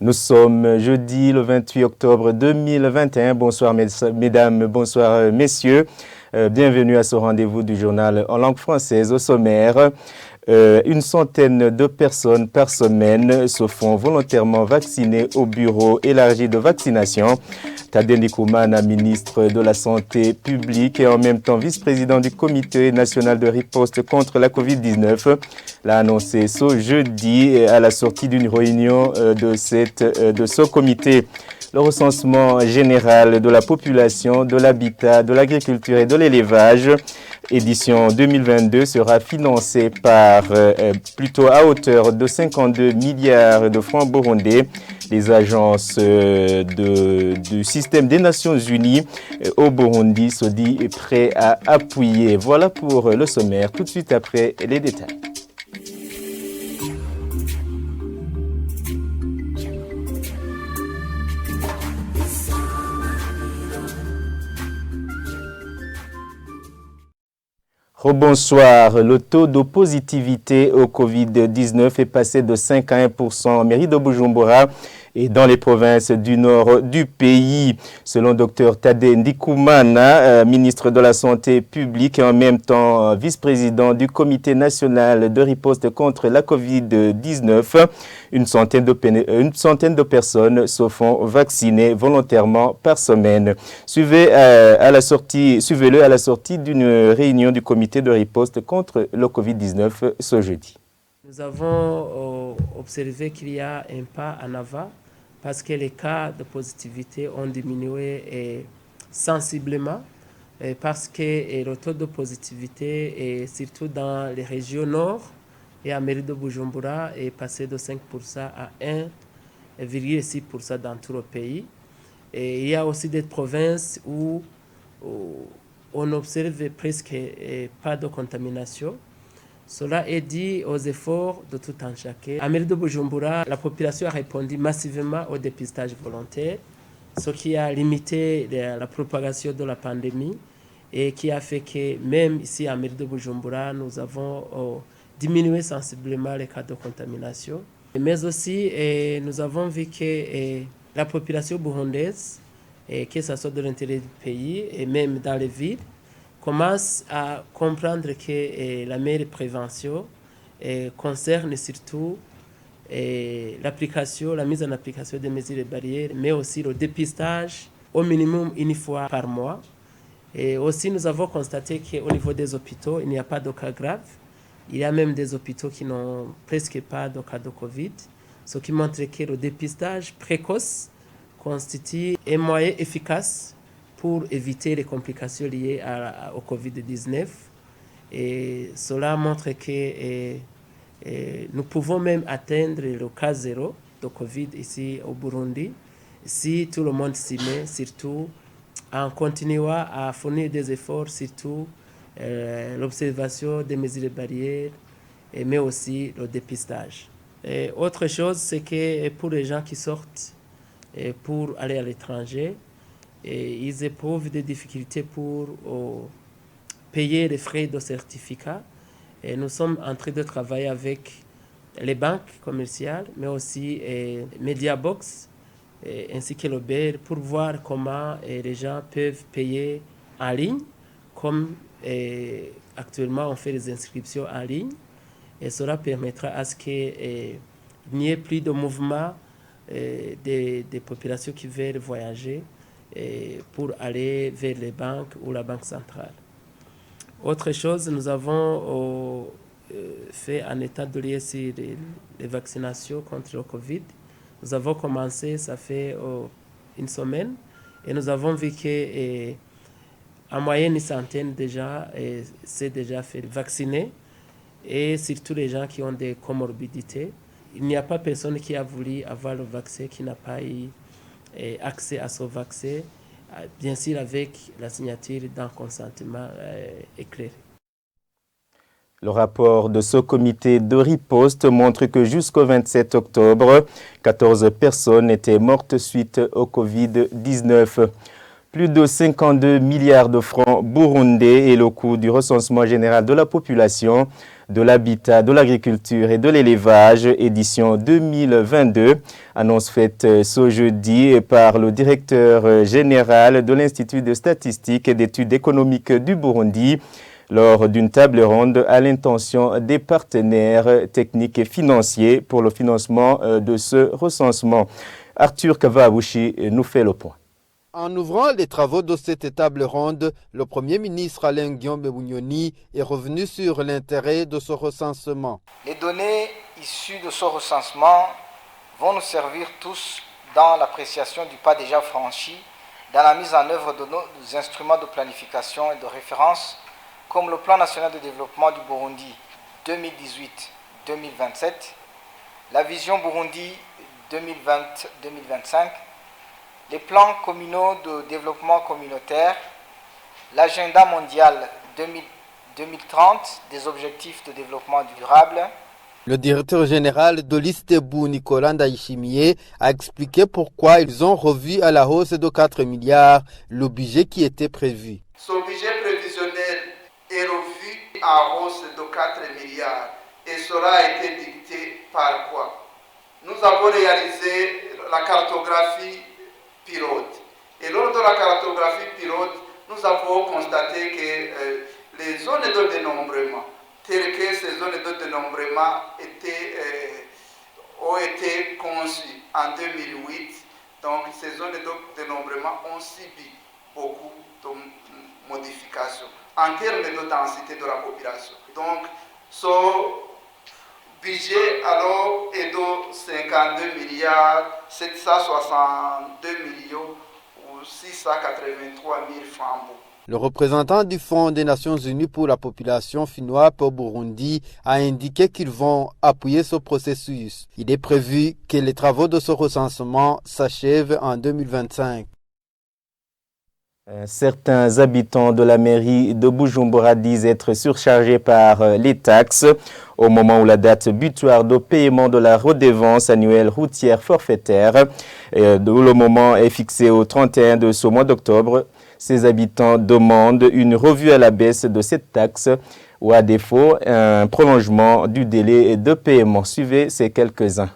Nous sommes jeudi le 28 octobre 2021. Bonsoir mesdames, bonsoir messieurs. Bienvenue à ce rendez-vous du journal en langue française. Au sommaire, une centaine de personnes par semaine se font volontairement vacciner au bureau élargi de vaccination. Tadé Ndikoumana, ministre de la Santé publique et en même temps vice-président du Comité national de riposte contre la COVID-19, l'a annoncé ce jeudi à la sortie d'une réunion de ce comité. Le recensement général de la population, de l'habitat, de l'agriculture et de l'élevage, édition 2022, sera financé plutôt à hauteur de 52 milliards de francs burundais. Les agences du système des Nations Unies au Burundi se dit prêt à appuyer. Voilà pour le sommaire. Tout de suite après les détails. Bonsoir. Le taux de positivité au Covid-19 est passé de 5 à 1% en mairie de Bujumbura et dans les provinces du nord du pays. Selon Dr Tadé Ndikoumana, ministre de la Santé publique et en même temps vice-président du Comité national de riposte contre la Covid-19, une centaine de personnes se font vacciner volontairement par semaine. Suivez-le à la sortie d'une réunion du Comité de riposte contre le Covid-19 ce jeudi. Nous avons observé qu'il y a un pas en avant parce que les cas de positivité ont diminué sensiblement parce que le taux de positivité, surtout dans les régions nord et à mairie de Bujumbura, est passé de 5% à 1,6% dans tout le pays. Et il y a aussi des provinces où on observe presque pas de contamination. Cela est dû aux efforts de tout un chacun. À mairie de Bujumbura, la population a répondu massivement au dépistage volontaire, ce qui a limité la propagation de la pandémie et qui a fait que même ici à mairie de Bujumbura, nous avons diminué sensiblement les cas de contamination. Mais aussi, nous avons vu que la population burundaise, que ce soit de l'intérieur du pays et même dans les villes, commence à comprendre que la meilleure prévention concerne surtout la mise en application des mesures de barrières, mais aussi le dépistage au minimum une fois par mois. Et aussi, nous avons constaté qu'au niveau des hôpitaux, il n'y a pas de cas graves. Il y a même des hôpitaux qui n'ont presque pas de cas de Covid, ce qui montre que le dépistage précoce constitue un moyen efficace pour éviter les complications liées au Covid-19. Et cela montre que nous pouvons même atteindre le cas zéro de Covid ici au Burundi si tout le monde s'y met, surtout en continuant à fournir des efforts, surtout l'observation des mesures de barrières, mais aussi le dépistage. Et autre chose, c'est que pour les gens qui sortent pour aller à l'étranger, ils éprouvent des difficultés pour payer les frais de certificat. Et nous sommes en train de travailler avec les banques commerciales, mais aussi Mediabox, ainsi que le BER, pour voir comment les gens peuvent payer en ligne, comme actuellement on fait les inscriptions en ligne. Et cela permettra à ce qu'il n'y ait plus de mouvement des populations qui veulent voyager pour aller vers les banques ou la banque centrale. Autre chose, nous avons fait un état de lieu sur les vaccinations contre le Covid. Nous avons commencé, ça fait une semaine, et nous avons vu qu'en moyenne, une centaine déjà s'est déjà fait vacciner, et surtout les gens qui ont des comorbidités. Il n'y a pas personne qui a voulu avoir le vaccin qui n'a pas eu accès à ce vaccin, bien sûr avec la signature d'un consentement éclairé. Le rapport de ce comité de riposte montre que jusqu'au 27 octobre, 14 personnes étaient mortes suite au Covid-19. Plus de 52 milliards de francs burundais est le coût du recensement général de la population. de l'habitat, de l'agriculture et de l'élevage, édition 2022. Annonce faite ce jeudi par le directeur général de l'Institut de statistique et d'études économiques du Burundi lors d'une table ronde à l'intention des partenaires techniques et financiers pour le financement de ce recensement. Arthur Kavabushi nous fait le point. En ouvrant les travaux de cette table ronde, le Premier ministre Alain Guillaume Bunyoni est revenu sur l'intérêt de ce recensement. Les données issues de ce recensement vont nous servir tous dans l'appréciation du pas déjà franchi, dans la mise en œuvre de nos instruments de planification et de référence, comme le Plan national de développement du Burundi 2018-2027, la vision Burundi 2020-2025, les plans communaux de développement communautaire, l'agenda mondial 2030 des objectifs de développement durable. Le directeur général de l'ISTEBU, Nicolas Ndaïchimié, a expliqué pourquoi ils ont revu à la hausse de 4 milliards le budget qui était prévu. Ce budget prévisionnel est revu à hausse de 4 milliards et cela a été dicté par quoi? Nous avons réalisé la cartographie pilote. Et lors de la cartographie pilote, nous avons constaté que les zones de dénombrement, telles que ces zones de dénombrement ont été conçues en 2008, donc ces zones de dénombrement ont subi beaucoup de modifications en termes de densité de la population. Donc, ce budget alors est de 52 milliards 762 millions ou 683 000 francs. Le représentant du Fonds des Nations Unies pour la population finnoise au Burundi a indiqué qu'ils vont appuyer ce processus. Il est prévu que les travaux de ce recensement s'achèvent en 2025. Certains habitants de la mairie de Bujumbura disent être surchargés par les taxes au moment où la date butoir de paiement de la redevance annuelle routière forfaitaire, le moment est fixé au 31 de ce mois d'octobre. Ces habitants demandent une revue à la baisse de cette taxe ou à défaut un prolongement du délai de paiement. Suivez ces quelques-uns.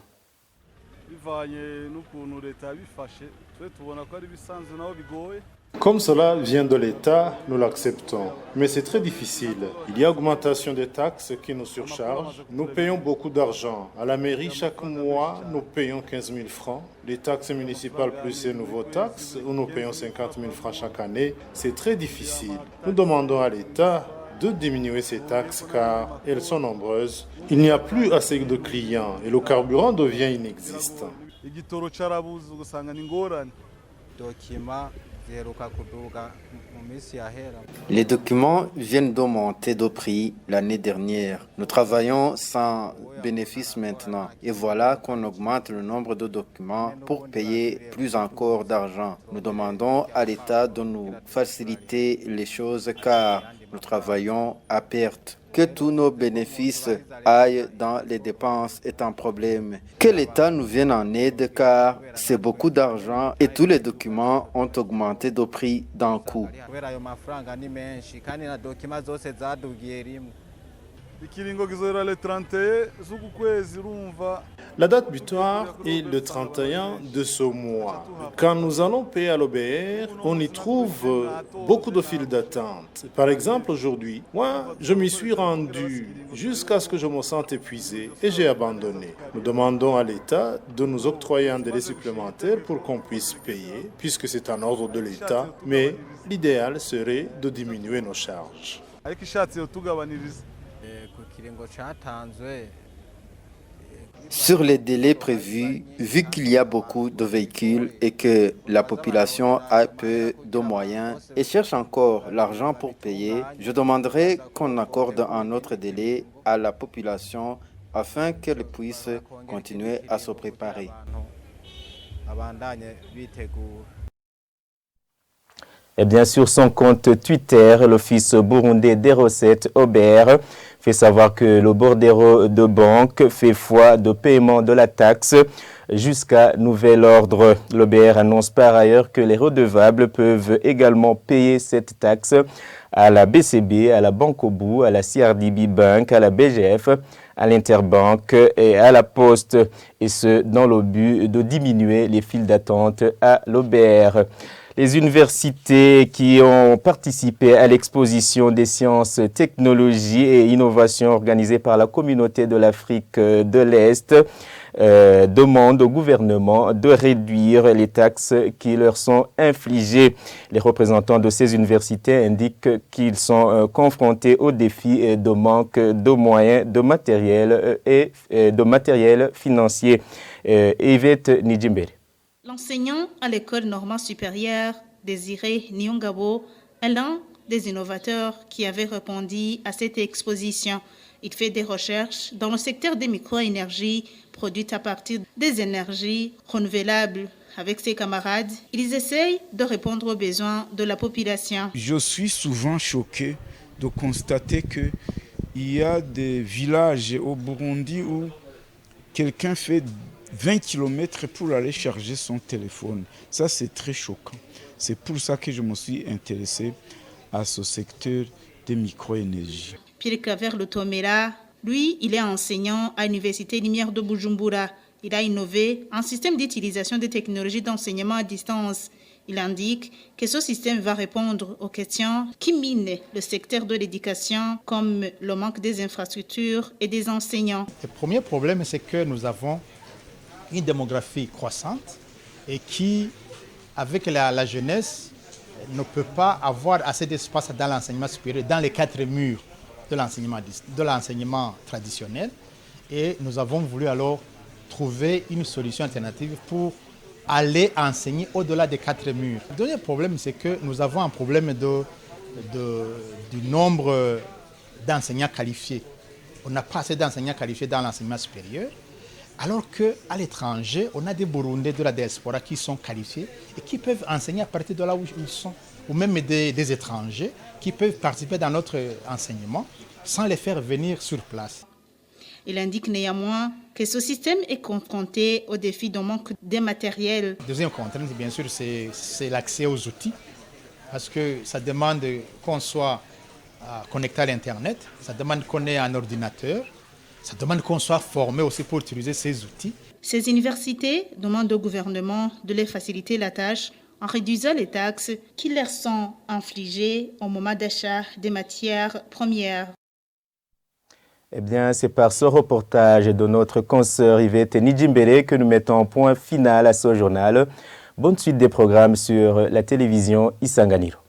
Comme cela vient de l'État, nous l'acceptons. Mais c'est très difficile. Il y a augmentation des taxes qui nous surchargent. Nous payons beaucoup d'argent. À la mairie, chaque mois, nous payons 15 000 francs. Les taxes municipales plus les nouveaux taxes, où nous payons 50 000 francs chaque année. C'est très difficile. Nous demandons à l'État de diminuer ces taxes car elles sont nombreuses. Il n'y a plus assez de clients et le carburant devient inexistant. Les documents viennent d'augmenter de prix l'année dernière. Nous travaillons sans bénéfice maintenant. Et voilà qu'on augmente le nombre de documents pour payer plus encore d'argent. Nous demandons à l'État de nous faciliter les choses car nous travaillons à perte. Que tous nos bénéfices aillent dans les dépenses est un problème. Que l'État nous vienne en aide car c'est beaucoup d'argent et tous les documents ont augmenté de prix d'un coup. La date butoir est le 31 de ce mois. Quand nous allons payer à l'OBR, on y trouve beaucoup de files d'attente. Par exemple, aujourd'hui, moi, je m'y suis rendu jusqu'à ce que je me sente épuisé et j'ai abandonné. Nous demandons à l'État de nous octroyer un délai supplémentaire pour qu'on puisse payer, puisque c'est un ordre de l'État, mais l'idéal serait de diminuer nos charges. Sur les délais prévus, vu qu'il y a beaucoup de véhicules et que la population a peu de moyens et cherche encore l'argent pour payer, je demanderai qu'on accorde un autre délai à la population afin qu'elle puisse continuer à se préparer. Et bien sûr, son compte Twitter, l'Office burundais des recettes, OBR, fait savoir que le bordereau de banque fait foi de paiement de la taxe jusqu'à nouvel ordre. L'OBR annonce par ailleurs que les redevables peuvent également payer cette taxe à la BCB, à la Bankobu, à la CRDB Bank, à la BGF, à l'Interbank et à la Poste, et ce dans le but de diminuer les files d'attente à l'OBR. Les universités qui ont participé à l'exposition des sciences, technologies et innovations organisée par la communauté de l'Afrique de l'Est demandent au gouvernement de réduire les taxes qui leur sont infligées. Les représentants de ces universités indiquent qu'ils sont confrontés au défi de manque de moyens, de matériel et de matériel financier. Yvette Nidjimbere. L'enseignant à l'école normale supérieure, Désiré Nyongabo, est l'un des innovateurs qui avait répondu à cette exposition. Il fait des recherches dans le secteur des micro-énergies produites à partir des énergies renouvelables. Avec ses camarades, ils essayent de répondre aux besoins de la population. Je suis souvent choqué de constater qu'il y a des villages au Burundi où quelqu'un fait 20 km pour aller charger son téléphone. Ça, c'est très choquant. C'est pour ça que je me suis intéressé à ce secteur des micro-énergies. Pierre Claver Lutomera, lui, il est enseignant à l'Université Lumière de Bujumbura. Il a innové un système d'utilisation des technologies d'enseignement à distance. Il indique que ce système va répondre aux questions qui minent le secteur de l'éducation, comme le manque des infrastructures et des enseignants. Le premier problème, c'est que nous avons une démographie croissante et qui, avec la jeunesse, ne peut pas avoir assez d'espace dans l'enseignement supérieur, dans les 4 murs de l'enseignement traditionnel. Et nous avons voulu alors trouver une solution alternative pour aller enseigner au-delà des 4 murs. Le deuxième problème, c'est que nous avons un problème du nombre d'enseignants qualifiés. On n'a pas assez d'enseignants qualifiés dans l'enseignement supérieur. Alors qu'à l'étranger, on a des Burundais de la diaspora qui sont qualifiés et qui peuvent enseigner à partir de là où ils sont. Ou même des étrangers qui peuvent participer dans notre enseignement sans les faire venir sur place. Il indique néanmoins que ce système est confronté au défi d'un manque de matériel. La deuxième contrainte, bien sûr, c'est l'accès aux outils. Parce que ça demande qu'on soit connecté à l'Internet, ça demande qu'on ait un ordinateur, ça demande qu'on soit formé aussi pour utiliser ces outils. Ces universités demandent au gouvernement de les faciliter la tâche en réduisant les taxes qui leur sont infligées au moment d'achat des matières premières. Eh bien, c'est par ce reportage de notre consoeur Yvette Nidjimbere que nous mettons point final à ce journal. Bonne suite des programmes sur la télévision Isanganiro.